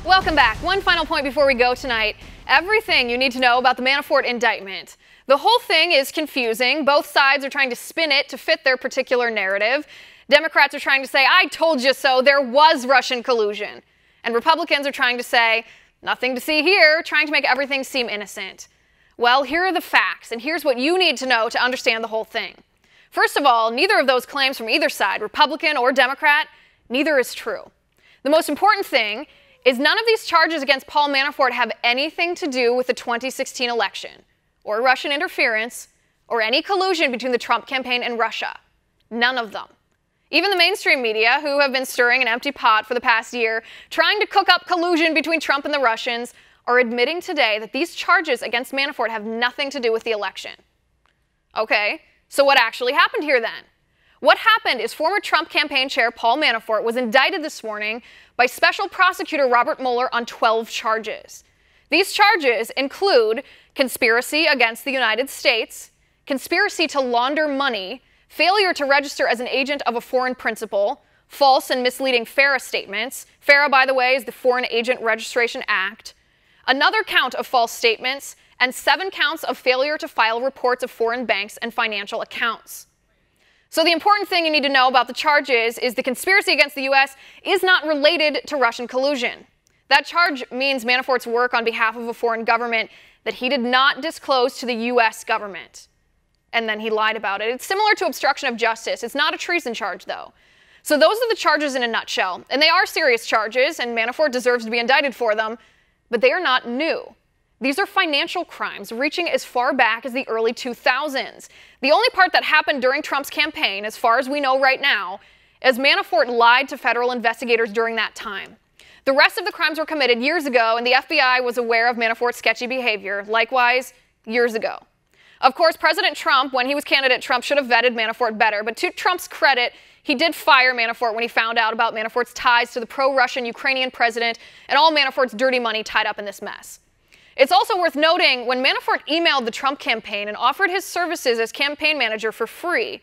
Welcome back. One final point before we go tonight. Everything you need to know about the Manafort indictment. The whole thing is confusing. Both sides are trying to spin it to fit their particular narrative. Democrats are trying to say, I told you so, there was Russian collusion. And Republicans are trying to say, nothing to see here, trying to make everything seem innocent. Well, here are the facts, and here's what you need to know to understand the whole thing. First of all, neither of those claims from either side, Republican or Democrat, neither is true. The most important thing is none of these charges against Paul Manafort have anything to do with the 2016 election, or Russian interference, or any collusion between the Trump campaign and Russia. None of them. Even the mainstream media, who have been stirring an empty pot for the past year, trying to cook up collusion between Trump and the Russians, are admitting today that these charges against Manafort have nothing to do with the election. Okay, so what actually happened here then? What happened is former Trump campaign chair Paul Manafort was indicted this morning by Special Prosecutor Robert Mueller on 12 charges. These charges include conspiracy against the United States, conspiracy to launder money, failure to register as an agent of a foreign principal, false and misleading FARA statements. FARA, by the way, is the Foreign Agent Registration Act. Another count of false statements, and 7 counts of failure to file reports of foreign banks and financial accounts. So the important thing you need to know about the charges is the conspiracy against the U.S. is not related to Russian collusion. That charge means Manafort's work on behalf of a foreign government that he did not disclose to the U.S. government. And then he lied about it. It's similar to obstruction of justice. It's not a treason charge, though. So those are the charges in a nutshell. And they are serious charges, and Manafort deserves to be indicted for them, but they are not new. These are financial crimes reaching as far back as the early 2000s. The only part that happened during Trump's campaign, as far as we know right now, is Manafort lied to federal investigators during that time. The rest of the crimes were committed years ago, and the FBI was aware of Manafort's sketchy behavior, likewise, years ago. Of course, President Trump, when he was candidate Trump, should have vetted Manafort better, but to Trump's credit, he did fire Manafort when he found out about Manafort's ties to the pro-Russian Ukrainian president and all Manafort's dirty money tied up in this mess. It's also worth noting when Manafort emailed the Trump campaign and offered his services as campaign manager for free,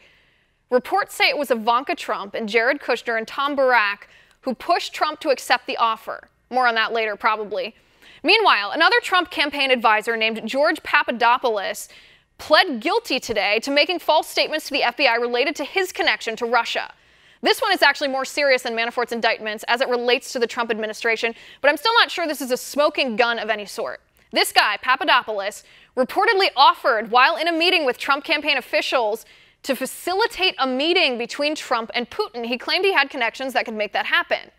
reports say it was Ivanka Trump and Jared Kushner and Tom Barrack who pushed Trump to accept the offer. More on that later, probably. Meanwhile, another Trump campaign advisor named George Papadopoulos pled guilty today to making false statements to the FBI related to his connection to Russia. This one is actually more serious than Manafort's indictments as it relates to the Trump administration, but I'm still not sure this is a smoking gun of any sort. This guy, Papadopoulos, reportedly offered, while in a meeting with Trump campaign officials, to facilitate a meeting between Trump and Putin. He claimed he had connections that could make that happen.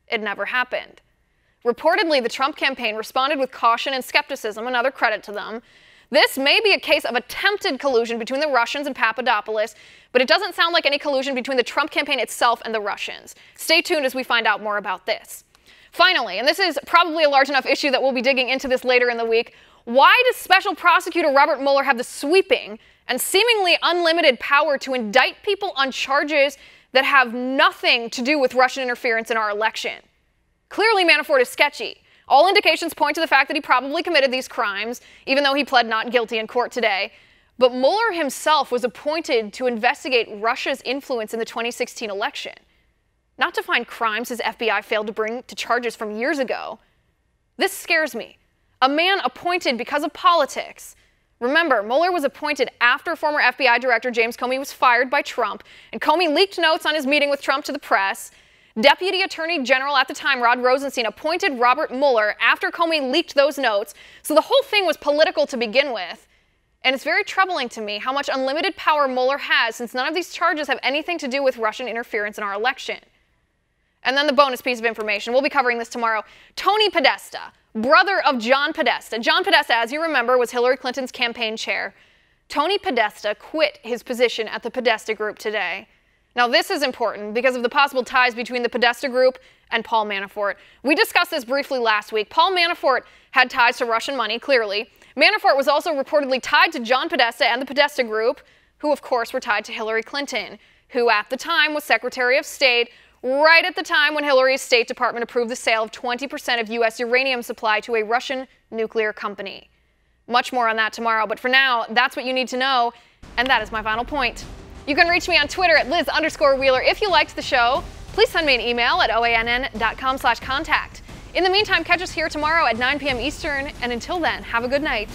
It never happened. Reportedly, the Trump campaign responded with caution and skepticism, another credit to them. This may be a case of attempted collusion between the Russians and Papadopoulos, but it doesn't sound like any collusion between the Trump campaign itself and the Russians. Stay tuned as we find out more about this. Finally, and this is probably a large enough issue that we'll be digging into this later in the week, why does Special Prosecutor Robert Mueller have the sweeping and seemingly unlimited power to indict people on charges that have nothing to do with Russian interference in our election? Clearly, Manafort is sketchy. All indications point to the fact that he probably committed these crimes, even though he pled not guilty in court today. But Mueller himself was appointed to investigate Russia's influence in the 2016 election, not to find crimes his FBI failed to bring to charges from years ago. This scares me. A man appointed because of politics. Remember, Mueller was appointed after former FBI Director James Comey was fired by Trump, and Comey leaked notes on his meeting with Trump to the press. Deputy Attorney General at the time, Rod Rosenstein, appointed Robert Mueller after Comey leaked those notes, so the whole thing was political to begin with. And it's very troubling to me how much unlimited power Mueller has, since none of these charges have anything to do with Russian interference in our election. And then the bonus piece of information, we'll be covering this tomorrow. Tony Podesta, brother of John Podesta. John Podesta, as you remember, was Hillary Clinton's campaign chair. Tony Podesta quit his position at the Podesta Group today. Now, this is important because of the possible ties between the Podesta Group and Paul Manafort. We discussed this briefly last week. Paul Manafort had ties to Russian money, clearly. Manafort was also reportedly tied to John Podesta and the Podesta Group, who of course were tied to Hillary Clinton, who at the time was Secretary of State, right at the time when Hillary's State Department approved the sale of 20% of U.S. uranium supply to a Russian nuclear company. Much more on that tomorrow, but for now, that's what you need to know, and that is my final point. You can reach me on Twitter at Liz_Wheeler. If you liked the show, please send me an email at oann.com/contact. In the meantime, catch us here tomorrow at 9 p.m. Eastern, and until then, have a good night.